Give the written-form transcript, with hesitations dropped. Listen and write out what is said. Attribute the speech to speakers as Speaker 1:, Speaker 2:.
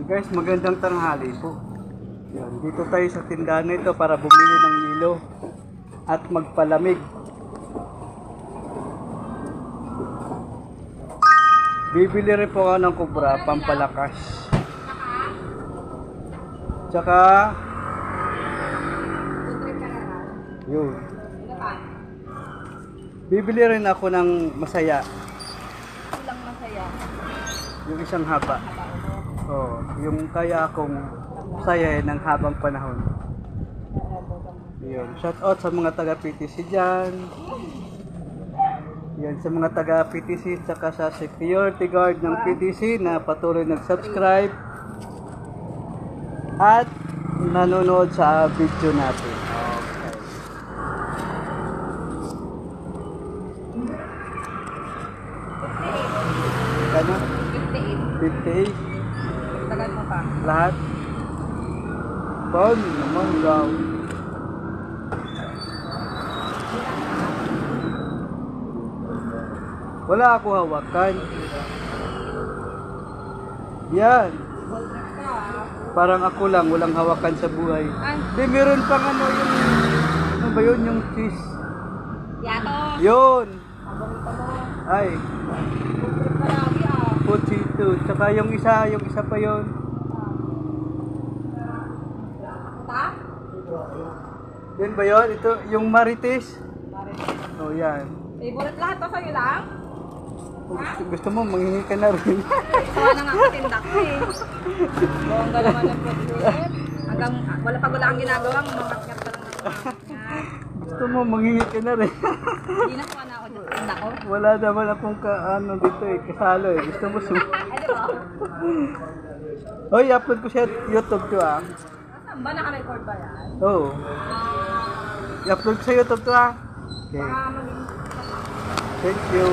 Speaker 1: Guys, magandang tanghali po. Yan, dito tayo sa tindahan na ito para bumili ng hilo at magpalamig. Bibili rin po ako ng kubra, pampalakas. Tsaka, yun. Bibili rin ako ng masaya.
Speaker 2: Ilang masaya.
Speaker 1: Yung isang haba. Oh, yung kaya akong saya ng habang panahon. Yun. Shout out sa mga taga PTC dyan. Yan, sa mga taga PTC tsaka sa security guard ng PTC na patuloy nag-subscribe at nanonood sa video natin. Okay. Ano?
Speaker 2: 58.
Speaker 1: 58?
Speaker 2: Tagal mo pa.
Speaker 1: Lahat? Paano naman daw? Wala ako hawakan. Yan. Parang ako lang, walang hawakan sa buhay. Di, meron pang ano yung... Ano ba yun? Yung cheese.
Speaker 2: Yato.
Speaker 1: Yun!
Speaker 2: Paborito mo.
Speaker 1: Ay,
Speaker 2: Palagi ah.
Speaker 1: pochito. Tsaka yung isa pa yun.
Speaker 2: Ta?
Speaker 1: Yun ba yun? Ito, yung marites.
Speaker 2: Marites.
Speaker 1: Oh, yan.
Speaker 2: Favorite lahat to sa'yo lang?
Speaker 1: Gusto mo, manghingi ka na rin.
Speaker 2: Sawa na nga katindak ko eh. Bongga naman yung food. Hanggang wala kang ginagawa, mamakyak ka lang ako.
Speaker 1: Gusto mo, manghingi ka na rin.
Speaker 2: Hindi na kuha na ako dyan. Tindak ko.
Speaker 1: Wala naman akong ano dito eh, kasalo eh. Gusto mo
Speaker 2: Ay, di ba?
Speaker 1: Hoy, upload ko siya YouTube to ah.
Speaker 2: Saan ba? Naka-record ba yan?
Speaker 1: Oo. I-upload ko sa YouTube to ah. Okay.
Speaker 2: Baka maging...
Speaker 1: Thank you.